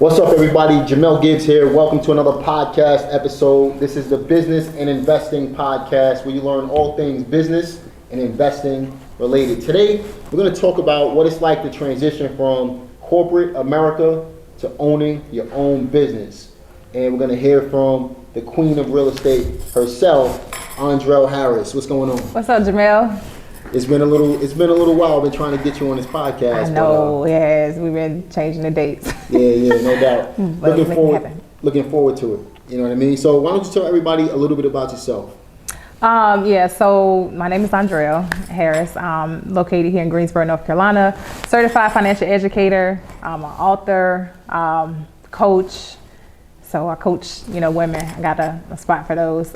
What's up, everybody? Jamel Gibbs here. Welcome to another podcast episode. This is the Business and Investing Podcast, where you learn all things business and investing related. Today, we're going to talk about what it's like to transition from corporate America to owning your own business. And we're going to hear from the queen of real estate herself, Andrel Harris. What's going on? What's up, Jamel? It's been a little while. I've been trying to get you on this podcast. I know, yes. We've been changing the dates. Yeah, no doubt. Looking forward to it. You know what I mean? So why don't you tell everybody a little bit about yourself? So my name is Andrel Harris. I'm located here in Greensboro, North Carolina. Certified financial educator. I'm an author, coach. So I coach, women. I got a spot for those.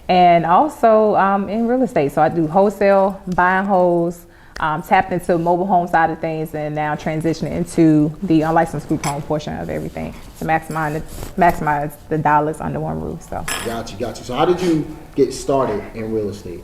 And also in real estate. So I do wholesale, buying wholes, tapped into the mobile home side of things, and now transitioning into the unlicensed group home portion of everything to maximize the dollars under one roof. So Got you. So how did you get started in real estate?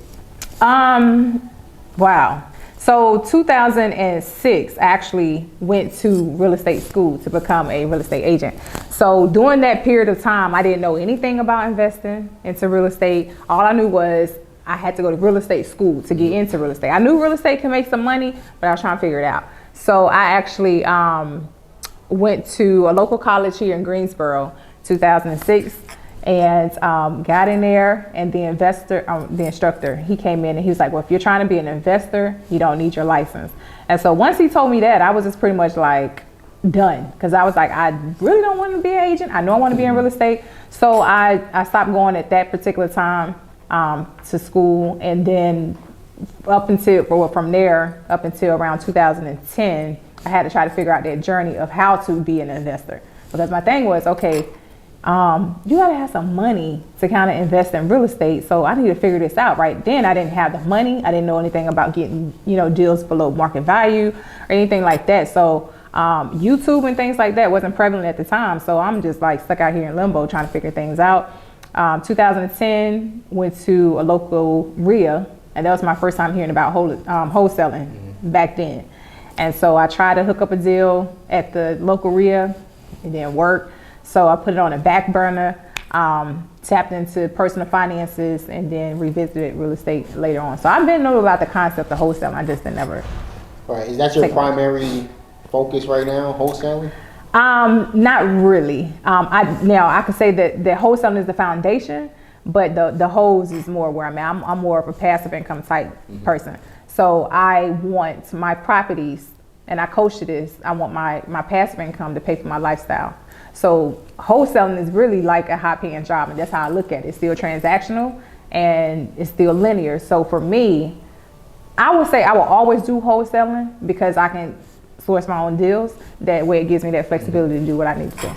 Wow. So 2006, I actually went to real estate school to become a real estate agent. So during that period of time, I didn't know anything about investing into real estate. All I knew was I had to go to real estate school to get into real estate. I knew real estate can make some money, but I was trying to figure it out. So I actually went to a local college here in Greensboro, 2006. And got in there, and the instructor, he came in and he was like, well, if you're trying to be an investor, you don't need your license. And so once he told me that, I was just pretty much like done, because I was like, I really don't want to be an agent. I know I want to be in real estate. So I stopped going at that particular time to school, and then from there up until around 2010, I had to try to figure out that journey of how to be an investor, because my thing was, okay, you gotta have some money to kind of invest in real estate. So I need to figure this out. Right then, I didn't have the money. I didn't know anything about getting, deals below market value or anything like that. So YouTube and things like that wasn't prevalent at the time. So I'm just like stuck out here in limbo trying to figure things out. 2010, went to a local RIA, and that was my first time hearing about wholesaling back then. And so I tried to hook up a deal at the local RIA. It didn't work. So I put it on a back burner, tapped into personal finances, and then revisited real estate later on. So I've been knowing about the concept of wholesaling. I just never. All right. Is that your primary focus right now, wholesaling? Not really. I could say that wholesaling is the foundation, but the wholes is more where I'm at. I'm more of a passive income type person. So I want my properties, and I coach to this, I want my passive income to pay for my lifestyle. So wholesaling is really like a high paying job, and that's how I look at it. It's still transactional and it's still linear. So for me, I would say I will always do wholesaling because I can source my own deals. That way it gives me that flexibility to do what I need to do.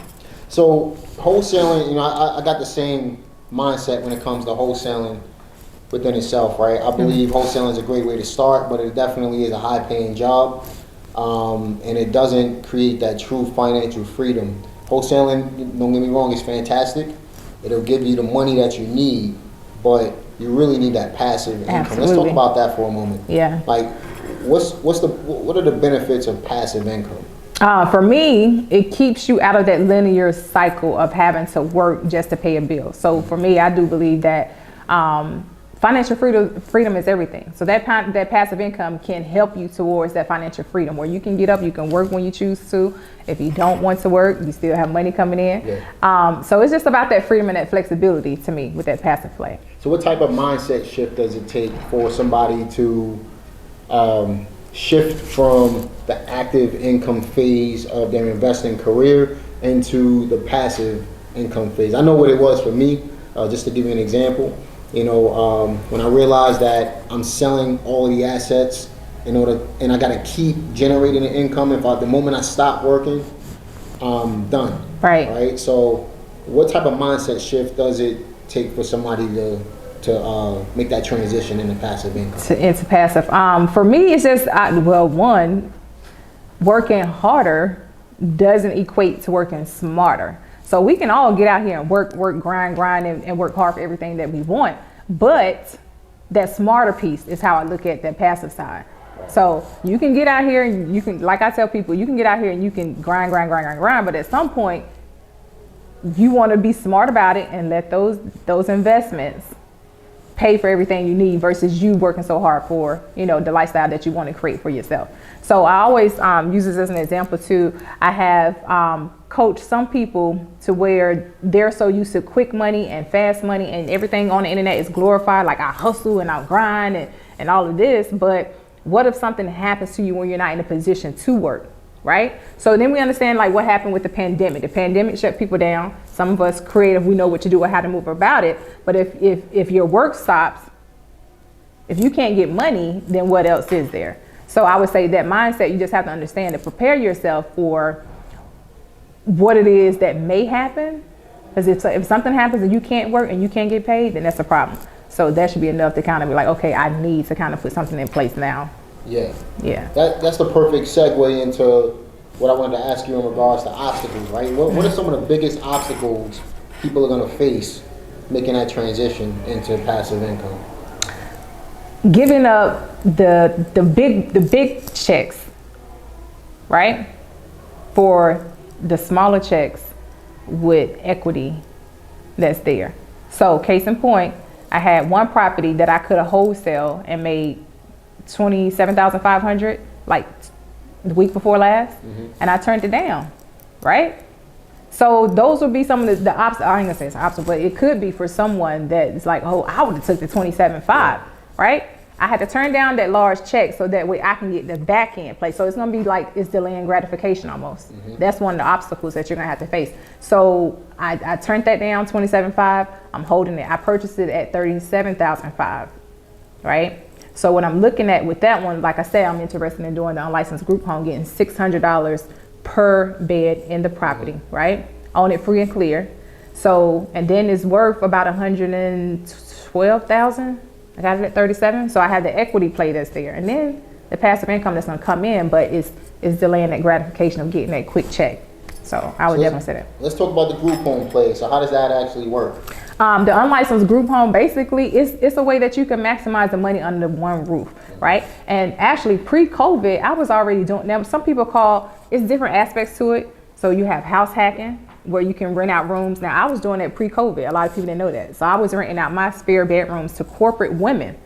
So wholesaling, I got the same mindset when it comes to wholesaling within itself, right? I believe wholesaling is a great way to start, but it definitely is a high paying job. And it doesn't create that true financial freedom. Wholesaling, don't get me wrong, is fantastic. It'll give you the money that you need, but you really need that passive income. Absolutely. Let's talk about that for a moment. Yeah. Like, what are the benefits of passive income? For me, it keeps you out of that linear cycle of having to work just to pay a bill. So for me, I do believe that financial freedom is everything. So that passive income can help you towards that financial freedom, where you can get up, you can work when you choose to. If you don't want to work, you still have money coming in. Yeah. So it's just about that freedom and that flexibility to me with that passive play. So what type of mindset shift does it take for somebody to shift from the active income phase of their investing career into the passive income phase? I know what it was for me, just to give you an example. When I realized that I'm selling all of the assets and I gotta keep generating the income. The moment I stop working, I'm done. Right. So what type of mindset shift does it take for somebody to make that transition into passive income? Into passive. For me, it's just, one, working harder doesn't equate to working smarter. So we can all get out here and work, grind, and work hard for everything that we want. But that smarter piece is how I look at that passive side. So you can get out here and you can, like I tell people, you can get out here and you can grind, but at some point you want to be smart about it and let those investments pay for everything you need versus you working so hard for, you know, the lifestyle that you want to create for yourself. So I always use this as an example too. I have coached some people to where they're so used to quick money and fast money and everything on the internet is glorified. Like I hustle and I grind and all of this, but what if something happens to you when you're not in a position to work, right? So then we understand like what happened with the pandemic. The pandemic shut people down. Some of us creative, we know what to do or how to move about it. But if your work stops, if you can't get money, then what else is there? So I would say that mindset, you just have to understand and prepare yourself for what it is that may happen. Because if something happens and you can't work and you can't get paid, then that's a problem. So that should be enough to kind of be like, okay, I need to kind of put something in place now. Yeah. Yeah. That's the perfect segue into what I wanted to ask you in regards to obstacles, right? What are some of the biggest obstacles people are going to face making that transition into passive income? Giving up the big checks, right? For the smaller checks with equity that's there. So case in point, I had one property that I could have wholesale and made $27,500 like the week before last, and I turned it down, right? So those would be some of the obstacles. I ain't gonna say it's an obstacle, but it could be for someone that's like, oh, I would have took the 27.5, right? I had to turn down that large check so that way I can get the back end play. So it's gonna be like it's delaying gratification almost. That's one of the obstacles that you're gonna have to face. So I turned that down, 27.5. I'm holding it. I purchased it at 37,005, right? So what I'm looking at with that one, like I said, I'm interested in doing the unlicensed group home, getting $600 per bed in the property, right? Own it free and clear. So, and then it's worth about 112,000. I got it at 37. So I have the equity play that's there. And then the passive income that's gonna come in, but it's delaying that gratification of getting that quick check. So I would definitely say that. Let's talk about the group home play. So how does that actually work? The unlicensed group home, basically, it's a way that you can maximize the money under one roof, right? And actually, pre-COVID, I was already doing, now some people call, it's different aspects to it. So you have house hacking, where you can rent out rooms. Now, I was doing that pre-COVID. A lot of people didn't know that. So I was renting out my spare bedrooms to corporate women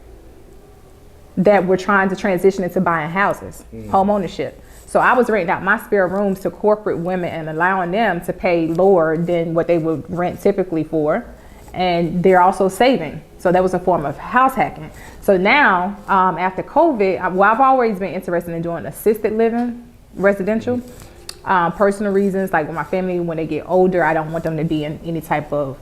that were trying to transition into buying houses, home ownership. So I was renting out my spare rooms to corporate women and allowing them to pay lower than what they would rent typically for. And they're also saving. So that was a form of house hacking. So now, after COVID, I've always been interested in doing assisted living, residential. Personal reasons, like with my family, when they get older, I don't want them to be in any type of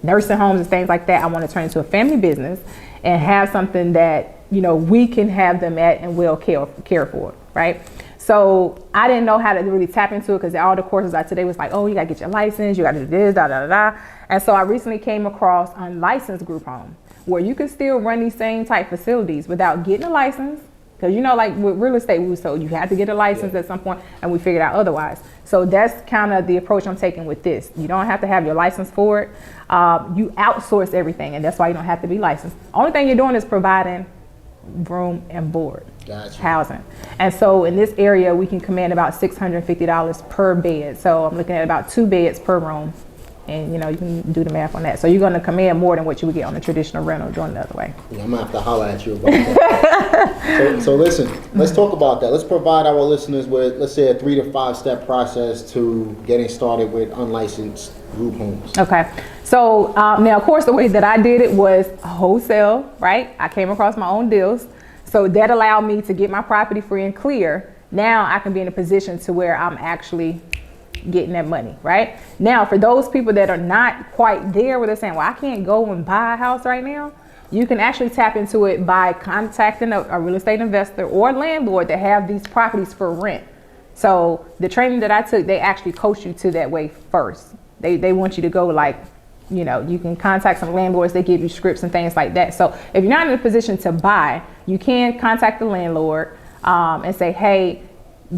nursing homes and things like that. I want to turn into a family business and have something that, you know, we can have them at and will care for, right? So I didn't know how to really tap into it because all the courses I today was like, oh, you got to get your license, you got to do this, da, da, da, da. And so I recently came across unlicensed group home where you can still run these same type facilities without getting a license. Because, you know, like with real estate, we was told you had to get a license at some point, and we figured out otherwise. So that's kind of the approach I'm taking with this. You don't have to have your license for it. You outsource everything, and that's why you don't have to be licensed. Only thing you're doing is providing room and board, housing. And so in this area, we can command about $650 per bed. So I'm looking at about 2 beds per room. And, you know, you can do the math on that. So you're going to command more than what you would get on a traditional rental doing the other way. Yeah, I'm going to have to holler at you about that. so listen, let's talk about that. Let's provide our listeners with, let's say, a 3 to 5 step process to getting started with unlicensed group homes. Okay. So now, of course, the way that I did it was wholesale, right? I came across my own deals. So that allowed me to get my property free and clear. Now I can be in a position to where I'm actually getting that money, right? Now, for those people that are not quite there where they're saying, well, I can't go and buy a house right now, you can actually tap into it by contacting a real estate investor or landlord that have these properties for rent. So the training that I took, they actually coach you to that way first. They want you to go like, you know, you can contact some landlords, they give you scripts and things like that. So if you're not in a position to buy, you can contact the landlord and say, hey,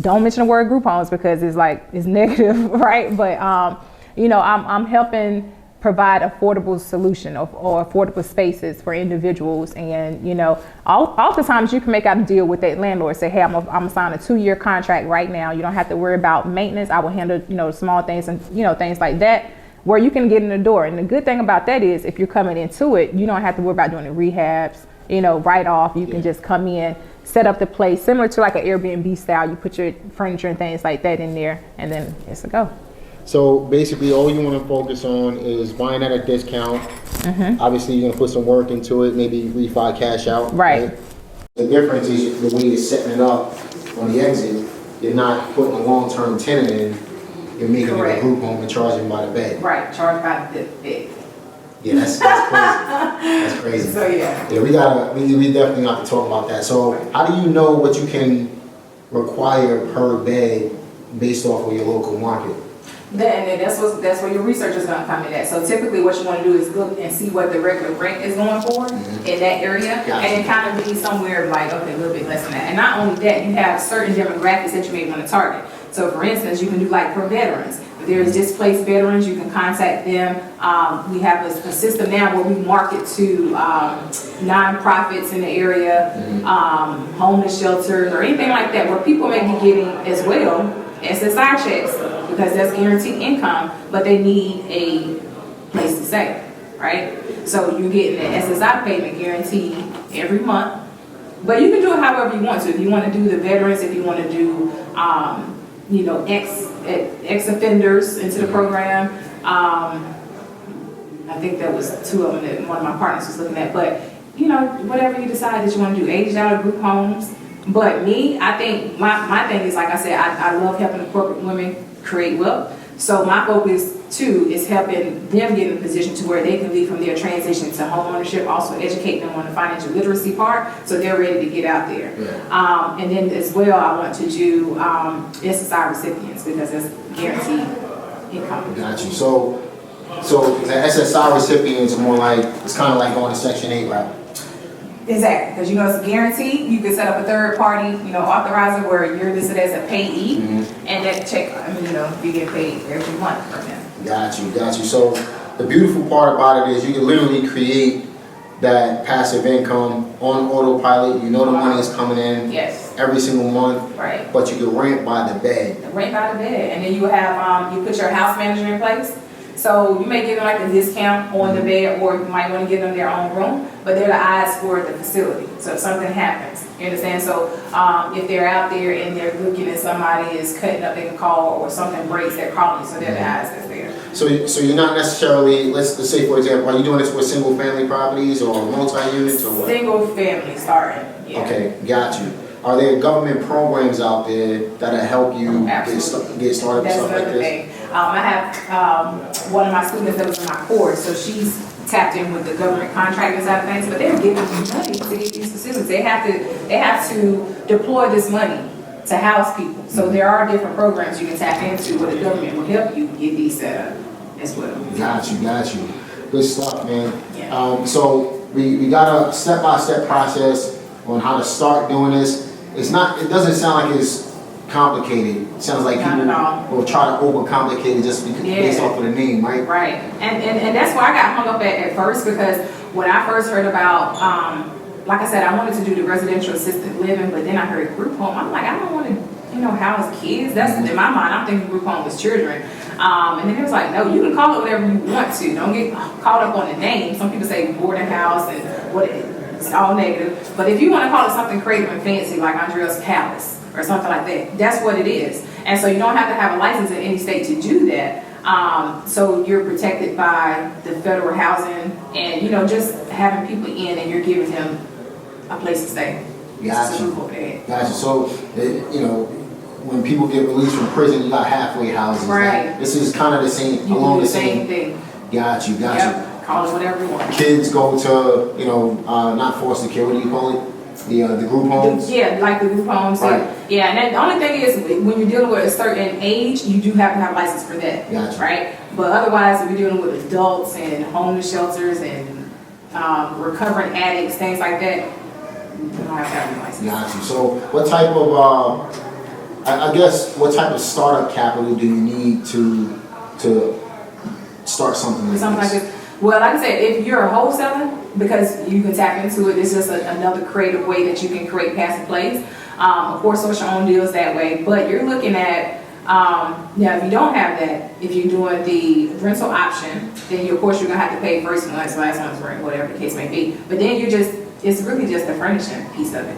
don't mention the word group homes because it's like, it's negative, right? But, you know, I'm helping provide affordable solution or affordable spaces for individuals. And, you know, oftentimes you can make out a deal with that landlord. Say, hey, I'm gonna sign a 2-year contract right now. You don't have to worry about maintenance. I will handle, you know, small things and, you know, things like that, where you can get in the door. And the good thing about that is if you're coming into it, you don't have to worry about doing the rehabs, you know, right off. You can just come in, set up the place, similar to like an Airbnb style. You put your furniture and things like that in there, and then it's a go. So basically, all you want to focus on is buying at a discount. Obviously, you're going to put some work into it, maybe refi, cash out. Right. The difference is the way you're setting it up on the exit. You're not putting a long-term tenant in. You're making it a group home and charging by the bed. Right, charge by the bed. Yeah, that's crazy. That's crazy. So yeah. Yeah, we definitely have to talk about that. So how do you know what you can require per bed based off of your local market? Then that's where your research is going to come in at. So typically what you want to do is look and see what the regular rent is going for in that area. And then kind of be somewhere like, okay, a little bit less than that. And not only that, you have certain demographics that you may want to target. So for instance, you can do like for veterans. If there's displaced veterans, you can contact them. We have a system now where we market to nonprofits in the area, homeless shelters or anything like that, where people may be getting as well SSI checks, because that's guaranteed income, but they need a place to stay, right? So you're getting the SSI payment guaranteed every month, but you can do it however you want to. If you want to do the veterans, if you want to do, you know, ex-offenders into the program, I think that was 2 of them that one of my partners was looking at, but you know, whatever you decide that you want to do, aged out of group homes. But me, I think my thing is, like I said, I love helping the corporate women create wealth. So my focus too is helping them get in a position to where they can lead from their transition to home ownership, also educate them on the financial literacy part so they're ready to get out there. Yeah. And then as well, I want to do SSI recipients because that's guaranteed income. Got you. So the SSI recipients are more like, it's kind of like going to Section 8 route. Exactly, because you know it's guaranteed. You can set up a third party, you know, authorizer where you're listed as a payee, and that check, I mean, you know, you get paid every month from them. Got you. So the beautiful part about it is you can literally create that passive income on autopilot. You know the money is coming in every single month, right? But you can rent by the bed. Rent by the bed, and then you have you put your house manager in place. So you may give them like a discount on the bed, or you might want to give them their own room, but they're the eyes for the facility. So if something happens, you understand? So if they're out there and they're looking and somebody is cutting up, they can call, or something breaks, they're calling. So they're the eyes that's there. So you're not necessarily, let's say for example, are you doing this with single family properties or multi-units or what? Single family starting. Yeah. Okay, got you. Are there government programs out there that'll help you get started with stuff like this? Thing. I have one of my students that was in my course, so she's tapped in with the government contracting side of things, but they're giving them money to get these facilities. They have to deploy this money to house people. So there are different programs you can tap into where the government will help you get these set up as well. Got you. Good stuff, man. Yeah. So we got a step-by-step process on how to start doing this. It doesn't sound like it's complicated. It sounds like people will try to overcomplicate it just because based off of the name, right? Right. And that's why I got hung up at first, because when I first heard about, like I said, I wanted to do the residential assisted living, but then I heard group home. I'm like, I don't want to, house kids. That's in my mind. I'm thinking group home was children. And then it was like, no, you can call it whatever you want to. Don't get caught up on the name. Some people say boarding house and what it's all negative. But if you want to call it something creative and fancy like Andrel's Palace or something like that, that's what it is. And so you don't have to have a license in any state to do that. So you're protected by the federal housing and, just having people in and you're giving them a place to stay. Gotcha. So, when people get released from prison, you got halfway houses. Right. This is kind of the same, along the same thing. Got you. Yep. Call it whatever you want. Kids go to, not foster care, what do you call it? The group homes? Yeah, like the group homes. Right. Yeah, and then the only thing is when you're dealing with a certain age, you do have to have a license for that. Gotcha. Right? But otherwise, if you're dealing with adults and homeless shelters and recovering addicts, things like that, you don't have to have a license. Got you. So what type of, I guess, what type of startup capital do you need to start something like Something this? like this. Well, like I said, if you're a wholesaler, because you can tap into it, it's just another creative way that you can create passive plays. Of course, social owned deals that way, but you're looking at, now if you don't have that, if you're doing the rental option, then of course you're gonna have to pay first month's, last month's rent, whatever the case may be. But then it's really just the furnishing piece of it.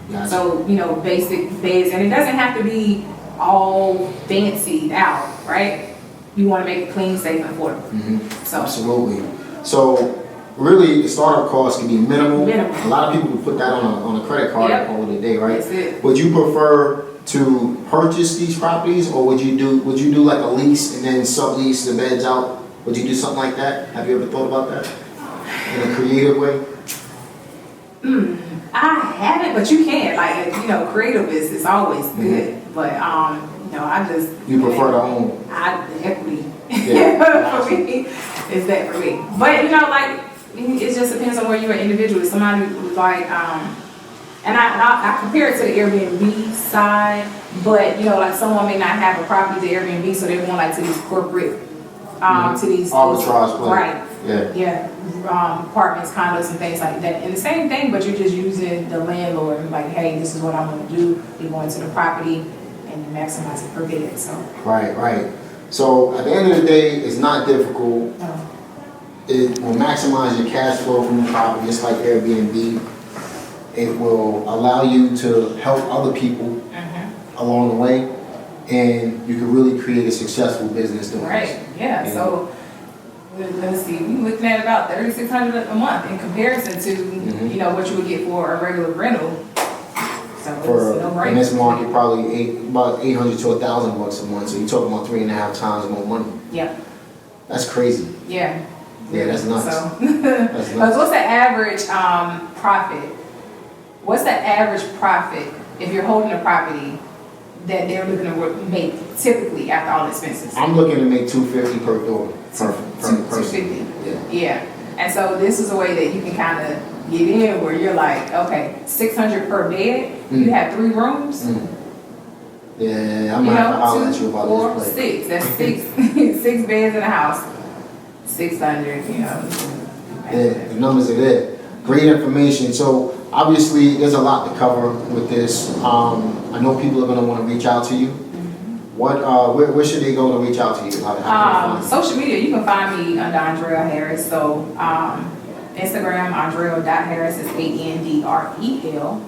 Gotcha. So, basic beds, and it doesn't have to be all fancied out, right? You want to make it clean, safe, and affordable. Mm-hmm. So Absolutely. So really, the startup cost can be minimal. Minimal. A lot of people would put that on a credit card Yep. and call it a day, right? That's it. Would you prefer to purchase these properties, or would you do like a lease and then sublease the beds out? Would you do something like that? Have you ever thought about that in a creative way? I haven't, but you can. Like, creative is always good. But I just You prefer to own? The equity Yeah. for me is that for me. But it just depends on where you're an individual. Somebody who's like, and I compare it to the Airbnb side, but like someone may not have a property to Airbnb, so they want like to these corporate, to these arbitrage play. right? Yeah. Apartments, condos, and things like that. And the same thing, but you're just using the landlord, like, hey, this is what I'm going to do. You go into the property and you maximize it per bed. So Right. So at the end of the day, it's not difficult. It will maximize your cash flow from the property, just like Airbnb. It will allow you to help other people along the way, and you can really create a successful business doing right, this. yeah. So let's see, we're looking at about $3,600 a month in comparison to what you would get for a regular rental. So it's no brainer. In this market, probably about $800 to $1,000 a month. So you're talking about 3.5 times more money. Yeah. That's crazy. Yeah. Yeah, that's nuts. So, That's nuts. what's the average profit? What's the average profit if you're holding a property that they're looking to make typically after all expenses? I'm looking to make $250 per door. Per person. $250. Yeah. And so this is a way that you can kind of get in where you're like, okay, $600 per bed. You have 3 rooms. Yeah, I'm not holler at you about 4, this place. 6. That's 6 beds in a house. 600. Yeah, the numbers are there. Great information. So obviously, there's a lot to cover with this. I know people are going to want to reach out to you. Where should they go to reach out to you? How can they find you? Social media, you can find me under Andrel Harris. So Instagram, Andrel.Harris is ANDREL.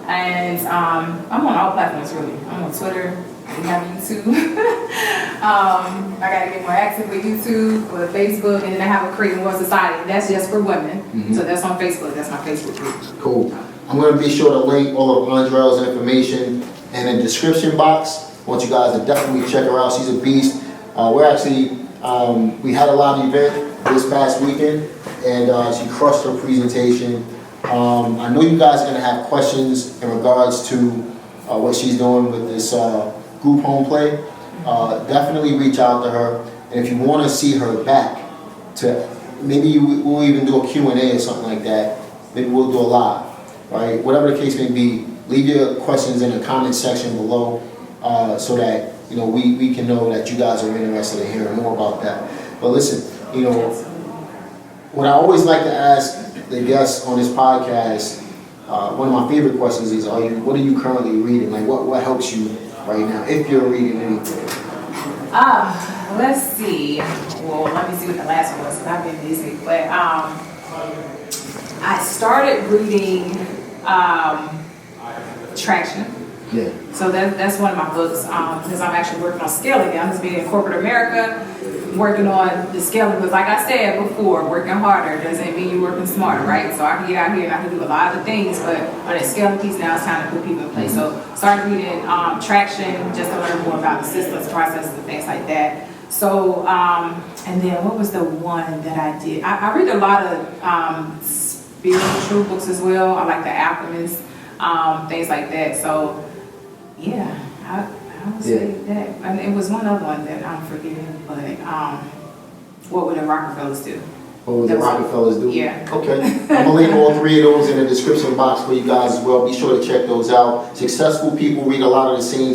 And I'm on all platforms really. I'm on Twitter. We have YouTube. I got to get more active with YouTube, with Facebook, and then I have a Creating World Society. That's just for women. So that's on Facebook. That's my Facebook group. Cool. I'm going to be sure to link all of Andrel's information in the description box. I want you guys to definitely check her out. She's a beast. We had a live event this past weekend, and she crushed her presentation. I know you guys are going to have questions in regards to what she's doing with this group home play. Definitely reach out to her. And if you want to see her back, maybe we'll even do a Q&A or something like that. Maybe we'll do a live, right? Whatever the case may be, leave your questions in the comment section below so that we can know that you guys are interested in hearing more about that. But listen, what I always like to ask the guests on this podcast, one of my favorite questions is, what are you currently reading? Like, what helps you right now, if you're reading anything? Let's see. Well, let me see what the last one was, because I've been busy. But I started reading Traction. Yeah. So that's one of my books, because I'm actually working on scaling. I'm just being in corporate America, working on the scaling. Because like I said before, working harder doesn't mean you're working smarter, right? So I can get out here and I can do a lot of things, but on that scaling piece now, it's time to put people in place. So started reading Traction just to learn more about the systems, processes, and things like that. So, and then what was the one that I did? I read a lot of spiritual books as well. I like the Alchemist, things like that. So, yeah, I would say that. And it was one other one that I'm forgetting, but what would the Rockefellers do? What would the Rockefellers do? Yeah. Okay. I'm going to link all 3 of those in the description box for you guys as well. Be sure to check those out. Successful people read a lot of the same,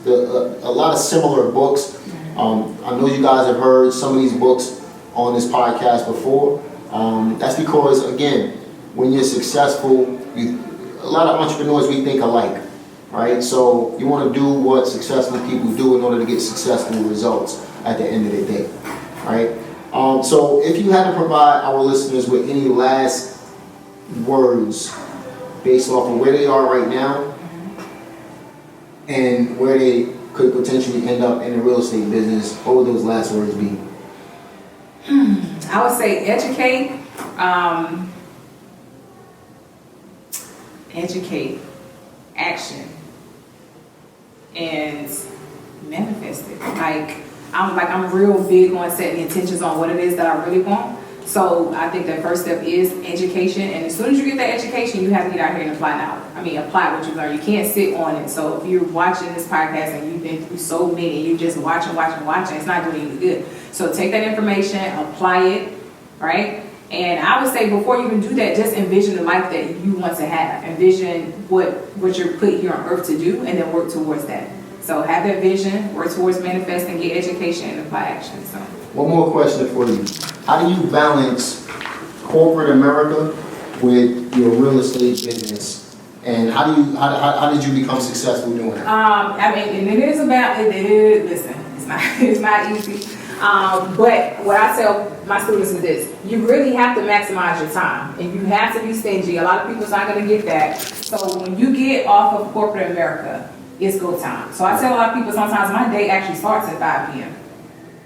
a lot of similar books. I know you guys have heard some of these books on this podcast before. That's because, again, when you're successful, a lot of entrepreneurs, we think alike, right? So you want to do what successful people do in order to get successful results at the end of the day, right? So if you had to provide our listeners with any last words based off of where they are right now and where they could potentially end up in the real estate business, what would those last words be? I would say educate, action, and manifest it. I'm real big on setting intentions on what it is that I really want. So I think the first step is education, and as soon as you get that education, you have to get out here and apply what you learn. You can't sit on it. So if you're watching this podcast and you've been through so many, and you're just watching, it's not doing you good. So take that information, apply it, right? And I would say before you even do that, just envision the life that you want to have. Envision what you're put here on earth to do, and then work towards that. So have that vision, work towards manifesting, get education, and apply action. So one more question for you. How do you balance corporate America with your real estate business? And how did you become successful doing that? And it is about it. Listen, it's not easy. But what I tell my students is this: you really have to maximize your time, and you have to be stingy. A lot of people's not going to get that. So when you get off of corporate America, it's go time. So I tell a lot of people sometimes my day actually starts at 5 p.m.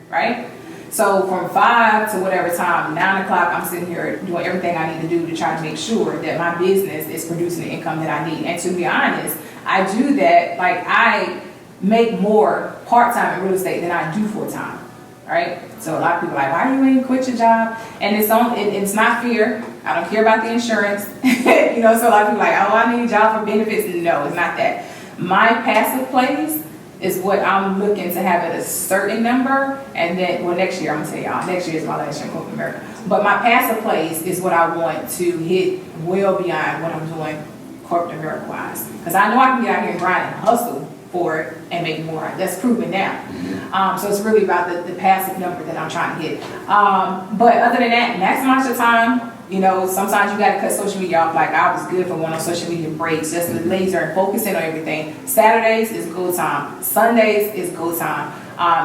Right? So from 5 to whatever time, 9 o'clock, I'm sitting here doing everything I need to do to try to make sure that my business is producing the income that I need. And to be honest, I do that, I make more part-time in real estate than I do full-time, right? So a lot of people are like, why you ain't quit your job? And it's not fear. I don't care about the insurance. So a lot of people are like, oh, I need a job for benefits. No, it's not that. My passive plays is what I'm looking to have at a certain number, and then, next year, I'm gonna tell y'all, next year is my last year in corporate America. But my passive plays is what I want to hit well beyond what I'm doing corporate America wise. Because I know I can get out here and grind and hustle for it and make more. That's proven now. So it's really about the passive number that I'm trying to hit. But other than that, maximize your time. Sometimes you gotta cut social media off. I was good for going on social media breaks, just to laser and focus in on everything. Saturdays is go time. Sundays is go time.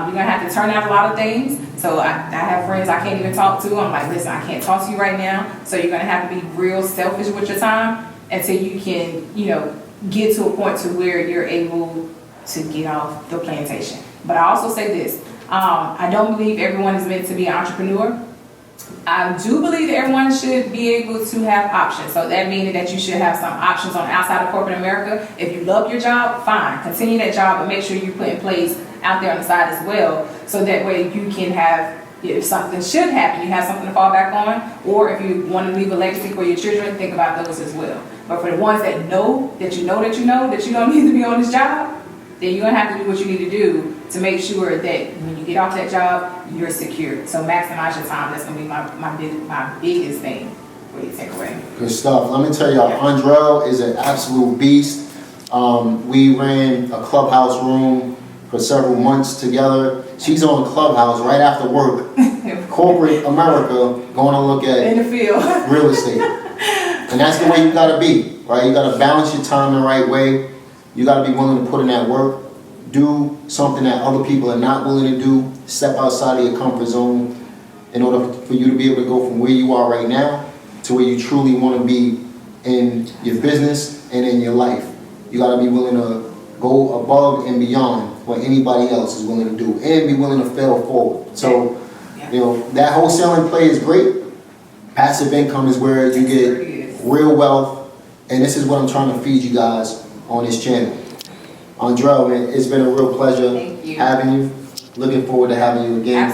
You're gonna have to turn out a lot of things. So I have friends I can't even talk to. I'm like, listen, I can't talk to you right now. So you're gonna have to be real selfish with your time until you can, get to a point to where you're able to get off the plantation. But I also say this, I don't believe everyone is meant to be an entrepreneur. I do believe that everyone should be able to have options. So that means that you should have some options on outside of corporate America. If you love your job, fine. Continue that job, but make sure you put in place out there on the side as well. So that way you can have, if something should happen, you have something to fall back on. Or if you want to leave a legacy for your children, think about those as well. But for the ones that know that you don't need to be on this job, then you're going to have to do what you need to do to make sure that when you get off that job, you're secure. So maximize your time. That's going to be my biggest thing for you to take away. Good stuff. Let me tell y'all, Andrel is an absolute beast. We ran a clubhouse room for several months together. She's on Clubhouse right after work. Corporate America, going to look at in the field real estate. And that's the way you got to be, right? You got to balance your time the right way. You got to be willing to put in that work, do something that other people are not willing to do, step outside of your comfort zone in order for you to be able to go from where you are right now to where you truly want to be in your business and in your life. You got to be willing to go above and beyond what anybody else is willing to do and be willing to fail forward. So, that wholesaling play is great. Passive income is where you get real wealth, and this is what I'm trying to feed you guys on this channel. Andrel, man, it's been a real pleasure having you. Looking forward to having you again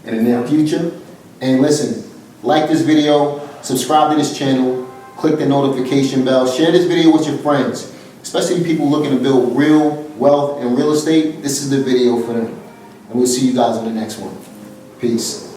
in the near future. And listen, like this video, subscribe to this channel, click the notification bell, share this video with your friends, especially people looking to build real wealth in real estate. This is the video for them. And we'll see you guys on the next one. Peace.